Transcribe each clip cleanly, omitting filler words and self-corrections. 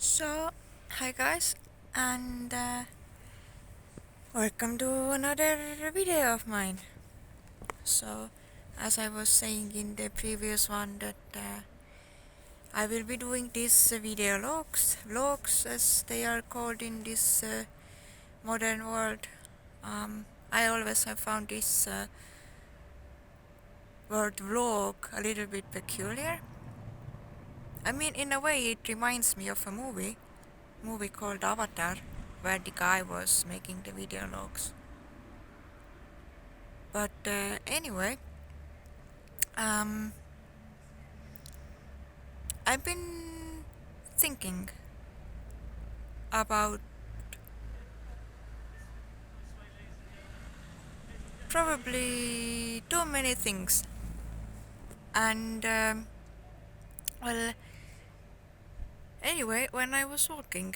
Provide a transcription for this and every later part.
So, hi guys, and welcome to another video of mine. So, as I was saying in the previous one, that I will be doing these video vlogs as they are called in this modern world. I always have found this word vlog a little bit peculiar. I mean, in a way, it reminds me of a movie called Avatar, where the guy was making the video logs. But anyway, um, I've been thinking about probably too many things, and well, anyway, when I was walking,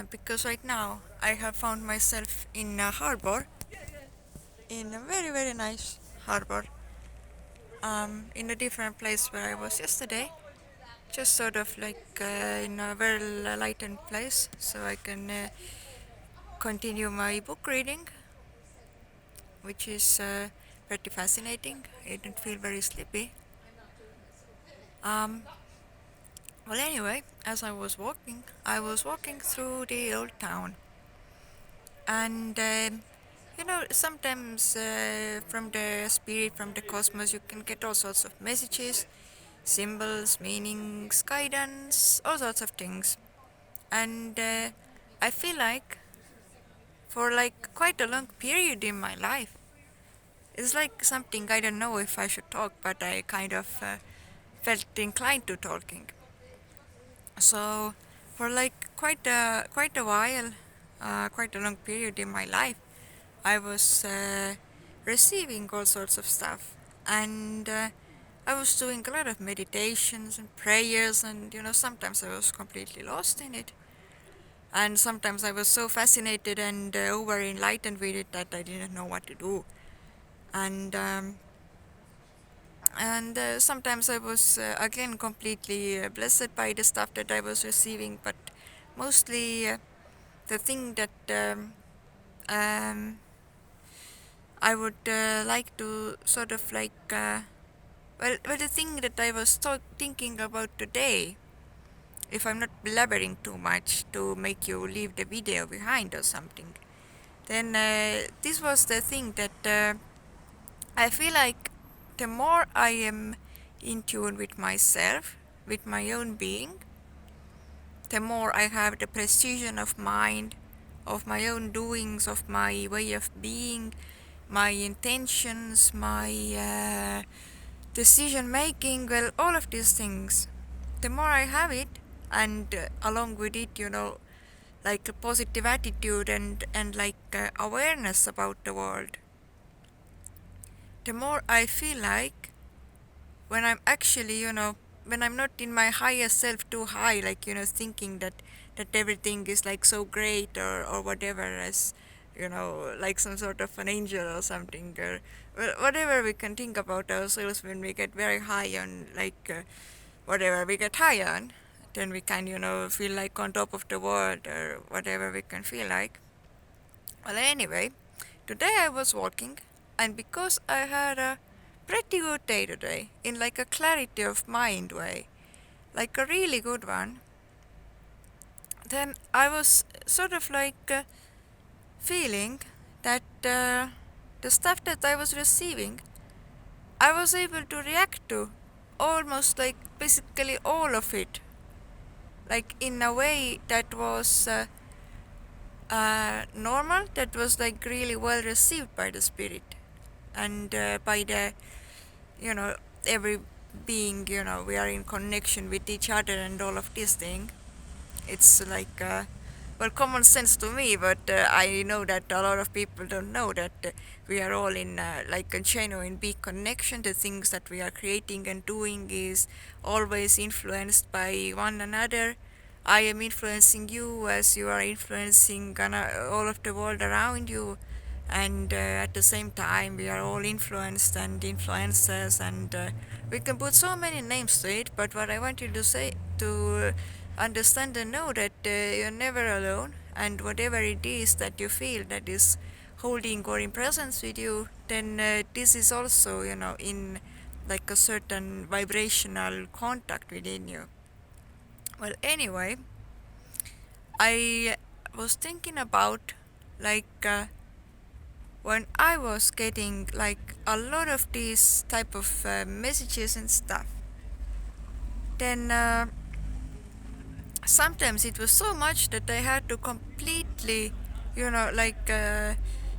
because right now I have found myself in a harbor, in a very nice harbor, in a different place where I was yesterday, just sort of like in a very lightened place, so I can continue my book reading, which is pretty fascinating. I didn't feel very sleepy. Um, well, anyway, as I was walking through the old town, and sometimes from the spirit, from the cosmos, you can get all sorts of messages, symbols, meanings, guidance, all sorts of things. And I feel like for like quite a long period in my life, it's like something I don't know if I should talk, but I kind of felt inclined to talking. So for like quite a while, quite a long period in my life, I was receiving all sorts of stuff, and I was doing a lot of meditations and prayers, and sometimes I was completely lost in it, and sometimes I was so fascinated and over enlightened with it that I didn't know what to do, and sometimes I was again completely blessed by the stuff that I was receiving, but mostly the thing that um, I would like to sort of like well, the thing that I was thinking about today, if I'm not blabbering too much to make you leave the video behind or something, then this was the thing that I feel like the more I am in tune with myself, with my own being, the more I have the precision of mind, of my own doings, of my way of being, my intentions, my decision making, well, all of these things. The more I have it, and along with it, like a positive attitude and like awareness about the world, the more I feel like when I'm actually, when I'm not in my higher self too high, like, thinking that everything is like so great or whatever, as, like some sort of an angel or something, or well, whatever we can think about ourselves when we get very high on, like, whatever we get high on, then we can, feel like on top of the world or whatever we can feel like. Well, anyway, today I was walking, and because I had a pretty good day today, in like a clarity of mind way, like a really good one, then I was sort of like feeling that the stuff that I was receiving, I was able to react to almost like basically all of it, like in a way that was normal, that was like really well received by the spirit and by the, you know, every being, we are in connection with each other and all of this thing. It's like, well, common sense to me, but I know that a lot of people don't know that we are all in like a genuine big connection. The things that we are creating and doing is always influenced by one another. I am influencing you as you are influencing all of the world around you, and at the same time we are all influenced and influencers, and we can put so many names to it, but what I want you to say to understand and know that you're never alone, and whatever it is that you feel that is holding or in presence with you, then this is also, in like a certain vibrational contact within you. Well, anyway, I was thinking about like when I was getting like a lot of these type of messages and stuff, then sometimes it was so much that I had to completely,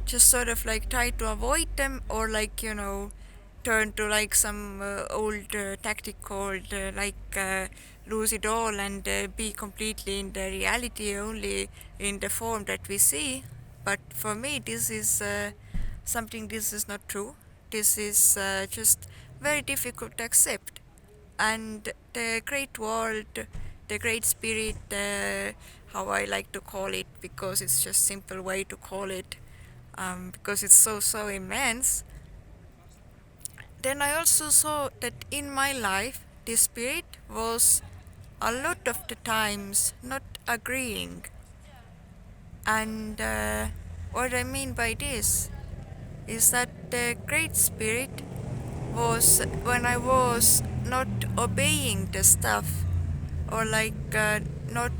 just sort of like try to avoid them, or like, turn to like some old tactic called lose it all and be completely in the reality only in the form that we see. But for me, this is something, this is not true. This is just very difficult to accept. And the great world, the great spirit, how I like to call it, because it's just simple way to call it, because it's so immense. Then I also saw that in my life, the spirit was a lot of the times not agreeing. And what I mean by this is that the great spirit was when I was not obeying the stuff, or like not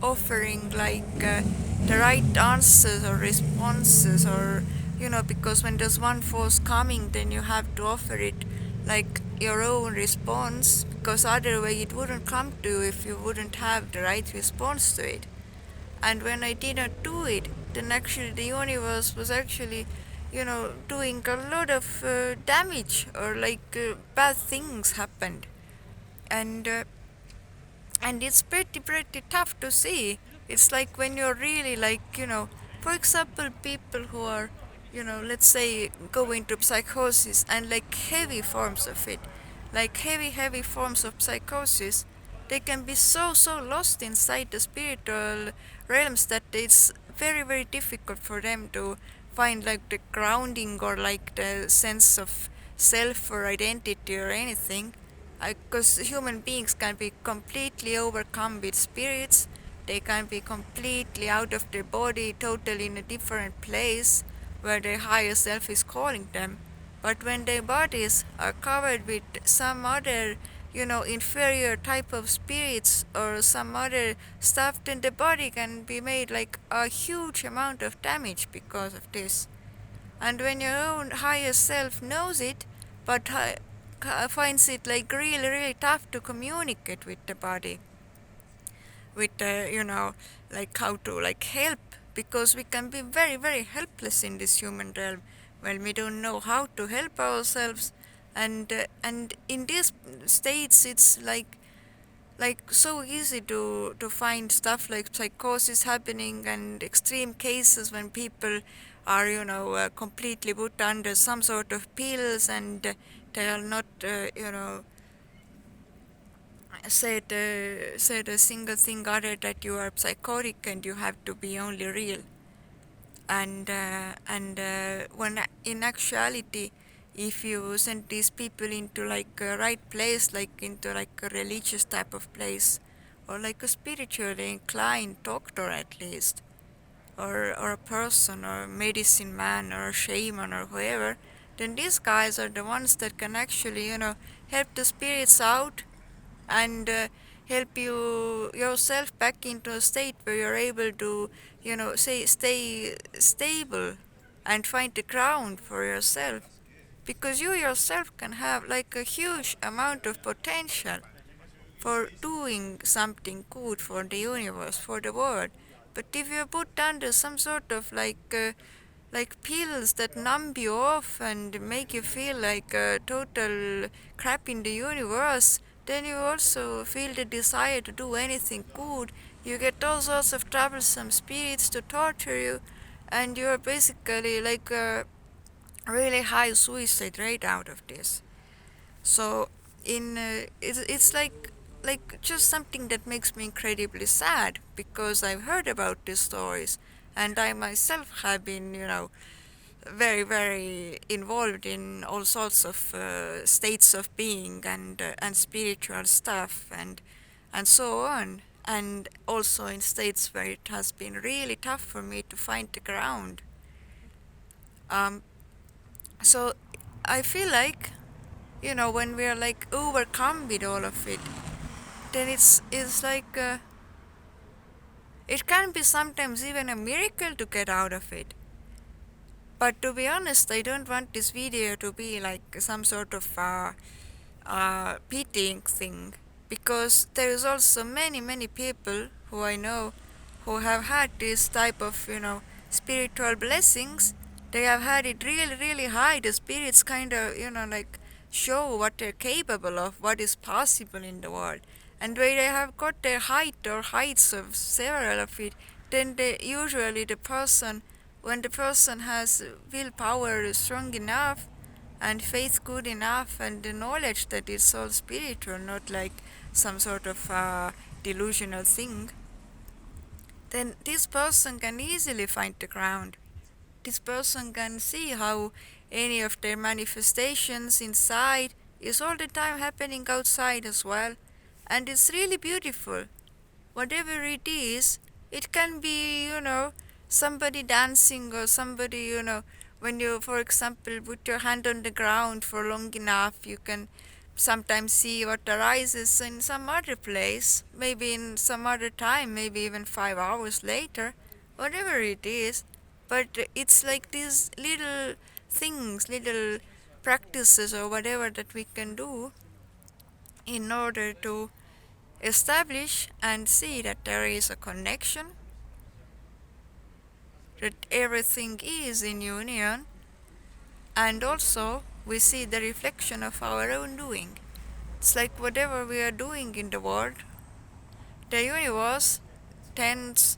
offering the right answers or responses, or because when there's one force coming, then you have to offer it like your own response, because otherwise it wouldn't come to you if you wouldn't have the right response to it. And when I didn't do it, then actually the universe was actually doing a lot of damage, or bad things happened. And uh, and it's pretty tough to see. It's like when you're really for example, people who are, let's say, go into psychosis, and like heavy forms of it, like heavy forms of psychosis, they can be so lost inside the spiritual realms that it's very difficult for them to find like the grounding, or like the sense of self or identity or anything, because human beings can be completely overcome with spirits. They can be completely out of their body, totally in a different place where their higher self is calling them. But when their bodies are covered with some other, inferior type of spirits or some other stuff, then the body can be made like a huge amount of damage because of this. And when your own higher self knows it, but finds it like really tough to communicate with the body, with like how to like help, because we can be very helpless in this human realm when we don't know how to help ourselves. And in these states, it's like so easy to find stuff like psychosis happening, and extreme cases when people are completely put under some sort of pills, and they are not said a single thing other that you are psychotic and you have to be only real. And when in actuality, if you send these people into like a right place, like into like a religious type of place, or like a spiritually inclined doctor at least, or a person, or a medicine man, or a shaman, or whoever, then these guys are the ones that can actually help the spirits out, and help you yourself back into a state where you're able to say stay stable and find the ground for yourself, because you yourself can have like a huge amount of potential for doing something good for the universe, for the world. But if you're put under some sort of like pills that numb you off and make you feel like a total crap in the universe, then you also feel the desire to do anything good. You get all sorts of troublesome spirits to torture you, and you're basically like a really high suicide rate out of this. So it's like just something that makes me incredibly sad, because I've heard about these stories, and I myself have been very involved in all sorts of states of being, and spiritual stuff, and so on. And also in states where it has been really tough for me to find the ground. Um, so I feel like, when we are like overcome with all of it, then it's like it can be sometimes even a miracle to get out of it. But to be honest, I don't want this video to be like some sort of pitying thing, because there is also many people who I know who have had this type of spiritual blessings. They have had it really high. The spirits kind of like show what they're capable of, what is possible in the world. And when they have got their height or heights of several of it, then usually the person, when the person has willpower strong enough and faith good enough and the knowledge that it's all spiritual, not like some sort of delusional thing, then this person can easily find the ground. This person can see how any of their manifestations inside is all the time happening outside as well. And it's really beautiful. Whatever it is, it can be, somebody dancing or somebody, when you, for example, put your hand on the ground for long enough, you can sometimes see what arises in some other place, maybe in some other time, maybe even 5 hours later, whatever it is. But it's like these little things, little practices or whatever that we can do in order to establish and see that there is a connection, that everything is in union, and also we see the reflection of our own doing. It's like whatever we are doing in the world, the universe tends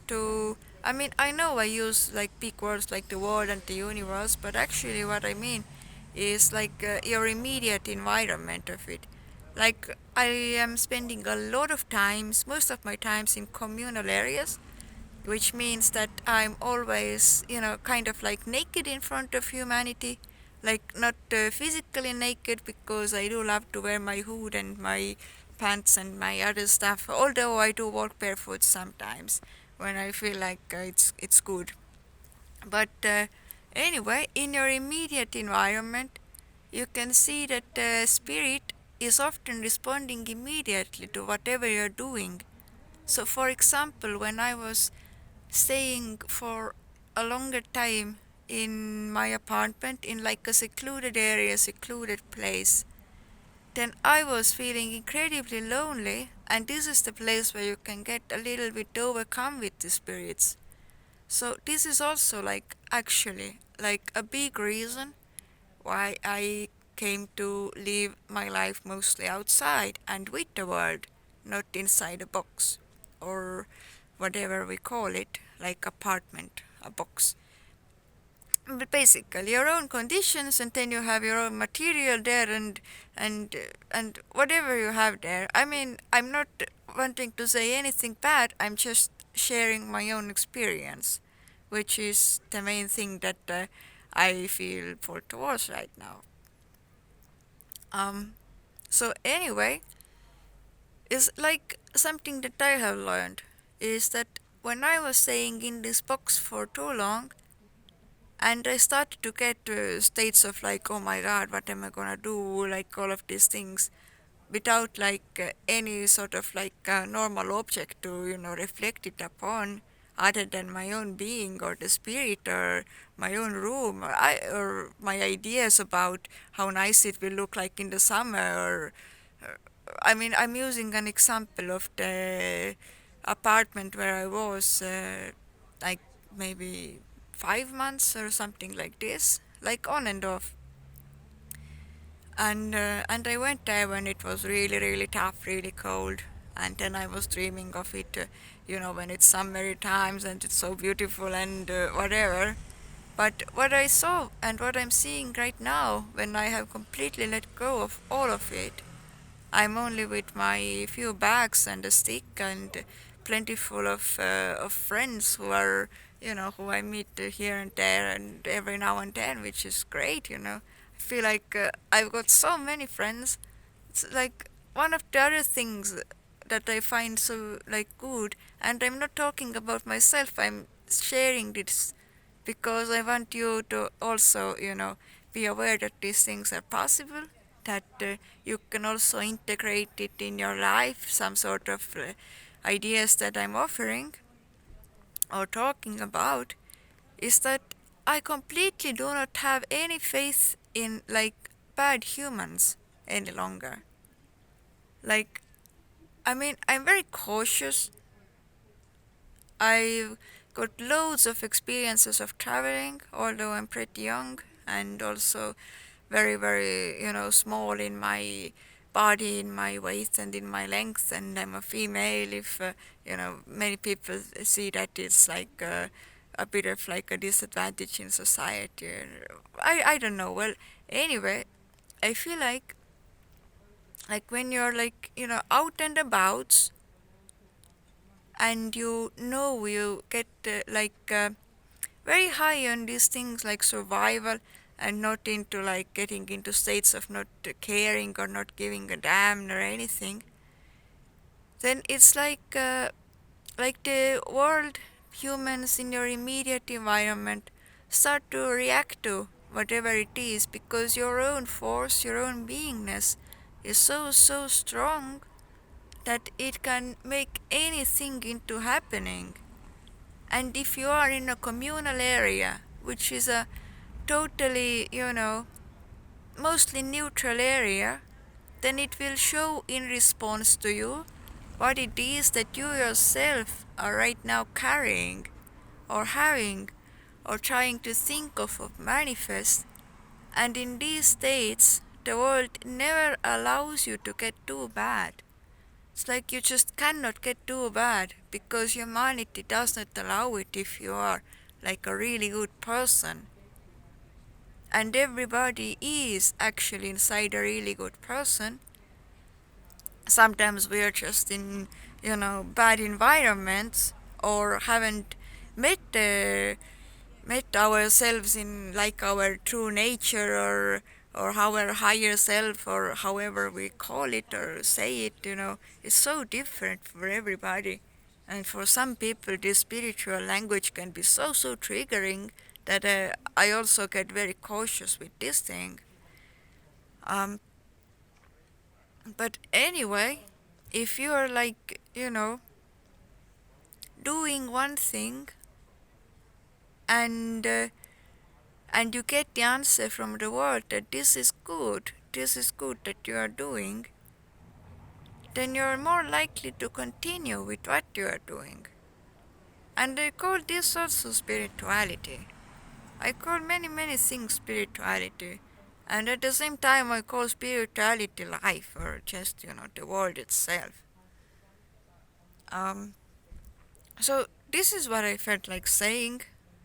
to. I mean, I know I use like big words like the world and the universe, but actually, what I mean is like your immediate environment of it. Like, I am spending a lot of times, most of my times in communal areas, which means that I'm always, kind of like naked in front of humanity. Like, not physically naked, because I do love to wear my hood and my pants and my other stuff, although I do walk barefoot sometimes when I feel like it's good. But anyway, in your immediate environment, you can see that the spirit is often responding immediately to whatever you're doing. So, for example, when I was staying for a longer time in my apartment in like a secluded area, secluded place, then I was feeling incredibly lonely, and this is the place where you can get a little bit overcome with the spirits. So this is also like actually like a big reason why I came to live my life mostly outside and with the world, not inside a box or whatever we call it, like apartment, a box. But basically your own conditions, and then you have your own material there, and whatever you have there. I mean, I'm not wanting to say anything bad, I'm just sharing my own experience, which is the main thing that I feel for towards right now. um so anyway, it's like something that I have learned is that when I was staying in this box for too long, and I started to get states of like, oh my god, what am I gonna do? Like all of these things, without like any sort of like normal object to reflect it upon, other than my own being or the spirit or my own room, or my ideas about how nice it will look like in the summer. Or I mean, I'm using an example of the apartment where I was, like maybe 5 months or something like this, like on and off. And I went there when it was really tough, really cold, and then I was dreaming of it, when it's summery times and it's so beautiful and whatever. But what I saw and what I'm seeing right now, when I have completely let go of all of it, I'm only with my few bags and a stick and plenty full of friends who are, who I meet here and there and every now and then, which is great. I feel like I've got so many friends. It's like one of the other things that I find so like good. And I'm not talking about myself, I'm sharing this because I want you to also, be aware that these things are possible, that you can also integrate it in your life, some sort of ideas that I'm offering or talking about, is that I completely do not have any faith in like bad humans any longer. Like, I mean, I'm very cautious. I've got loads of experiences of traveling, although I'm pretty young and also very, very, small in my body, in my weight, and in my length, and I'm a female. If many people see that it's like a bit of like a disadvantage in society. I don't know. Well, anyway, I feel like when you're like out and about and you get very high on these things like survival and not into like getting into states of not caring or not giving a damn or anything, then it's like the world, humans in your immediate environment start to react to whatever it is because your own force, your own beingness is so strong that it can make anything into happening. And if you are in a communal area, which is a totally, mostly neutral area, then it will show in response to you what it is that you yourself are right now carrying or having or trying to think of or manifest. And in these states, the world never allows you to get too bad. It's like you just cannot get too bad because humanity does not allow it if you are like a really good person. And everybody is actually inside a really good person. Sometimes we are just in, bad environments or haven't met met ourselves in like our true nature or our higher self or however we call it or say it, it's so different for everybody. And for some people this spiritual language can be so triggering that I also get very cautious with this thing. um, but anyway, if you are like doing one thing and and you get the answer from the world that this is good that you are doing, then you're more likely to continue with what you are doing. And I call this also spirituality. I call many things spirituality. And at the same time I call spirituality life or just, the world itself. Um, so this is what I felt like saying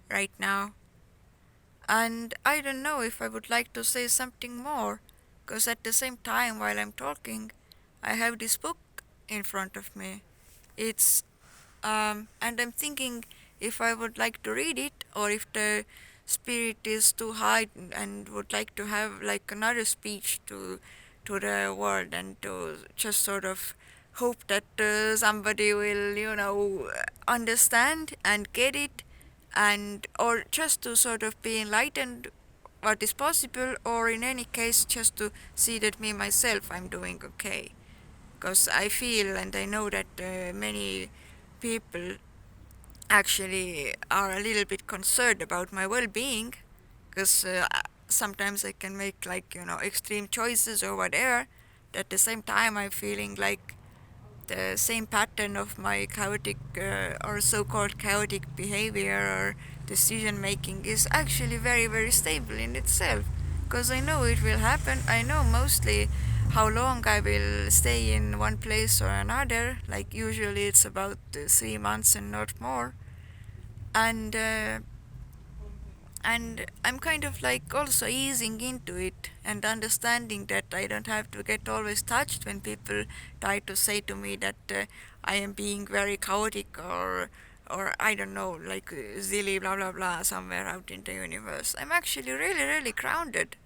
right now. And I don't know if I would like to say something more, because at the same time while I'm talking, I have this book in front of me. It's and I'm thinking if I would like to read it or if the spirit is too high and would like to have like another speech to the world and to just sort of hope that somebody will understand and get it, and or just to sort of be enlightened what is possible, or in any case just to see that me myself I'm doing okay, because I feel and I know that many people actually are a little bit concerned about my well-being, because sometimes I can make like extreme choices or whatever. At the same time I'm feeling like the same pattern of my chaotic or so-called chaotic behavior or decision making is actually very stable in itself, because I know it will happen. I know mostly how long I will stay in one place or another, like usually it's about 3 months and not more. And I'm kind of like also easing into it and understanding that I don't have to get always touched when people try to say to me that I am being very chaotic or I don't know, like silly blah blah blah somewhere out in the universe. I'm actually really grounded,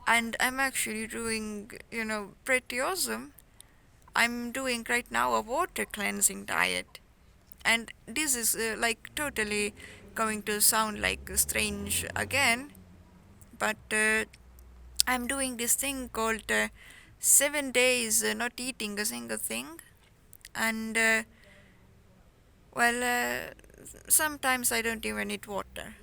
and I'm actually doing pretty awesome. I'm doing right now a water cleansing diet, and this is like totally going to sound like strange again, but I'm doing this thing called 7 days not eating a single thing, and well, sometimes I don't even eat water.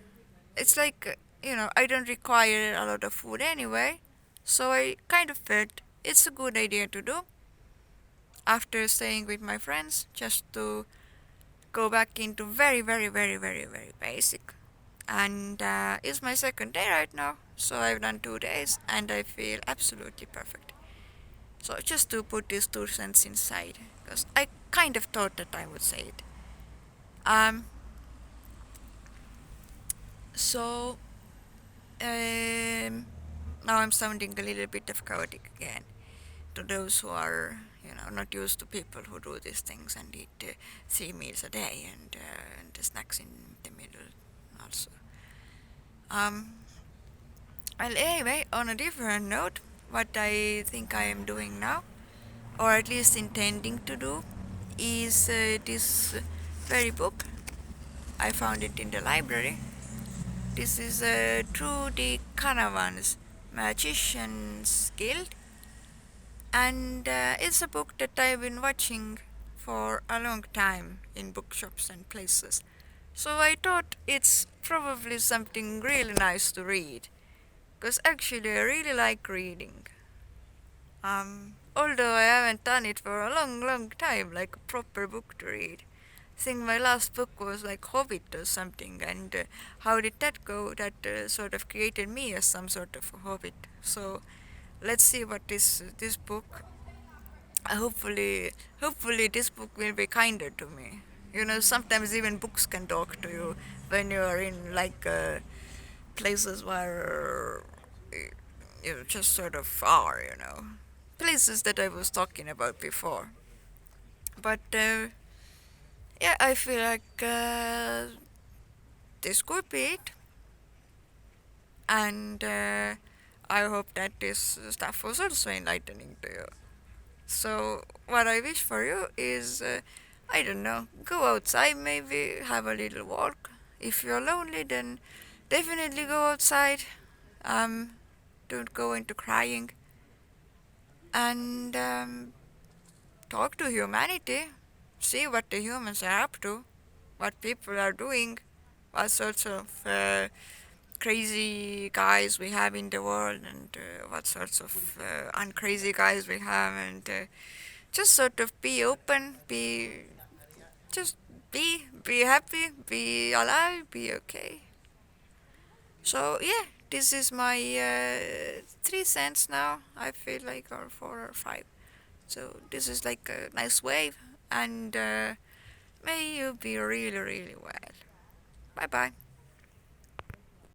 It's like, I don't require a lot of food anyway, so I kind of felt it's a good idea to do after staying with my friends, just to go back into very, very, very, very, very basic. And it's my second day right now, so I've done 2 days and I feel absolutely perfect. So just to put these 2 cents inside, because I kind of thought that I would say it. Um, so now I'm sounding a little bit of chaotic again to those who are, not used to people who do these things and eat 3 meals a day and the snacks in the middle also. Um, well, anyway, on a different note, what I think I am doing now, or at least intending to do, is this very book. I found it in the library. This is Trudy Canavan's Magician's Guild, and it's a book that I've been watching for a long time in bookshops and places. So I thought it's probably something really nice to read, because actually I really like reading. Although I haven't done it for a long, long time, like a proper book to read. I think my last book was like Hobbit or something, and how did that go? That sort of created me as some sort of a hobbit. So let's see what this book. Hopefully this book will be kinder to me. Sometimes even books can talk to you when you are in like places where you just sort of are. Places that I was talking about before. But yeah, I feel like this could be it, and I hope that this stuff was also enlightening to you. So, what I wish for you is, I don't know, go outside, maybe have a little walk. If you're lonely, then definitely go outside. Um, don't go into crying, and talk to humanity. See what the humans are up to, what people are doing, what sorts of crazy guys we have in the world, and what sorts of uncrazy guys we have, and just sort of be open, just be happy, be alive, be okay. So yeah, this is my 3 cents now. I feel like, or 4 or 5. So this is like a nice wave, and may you be really, really well. Bye bye.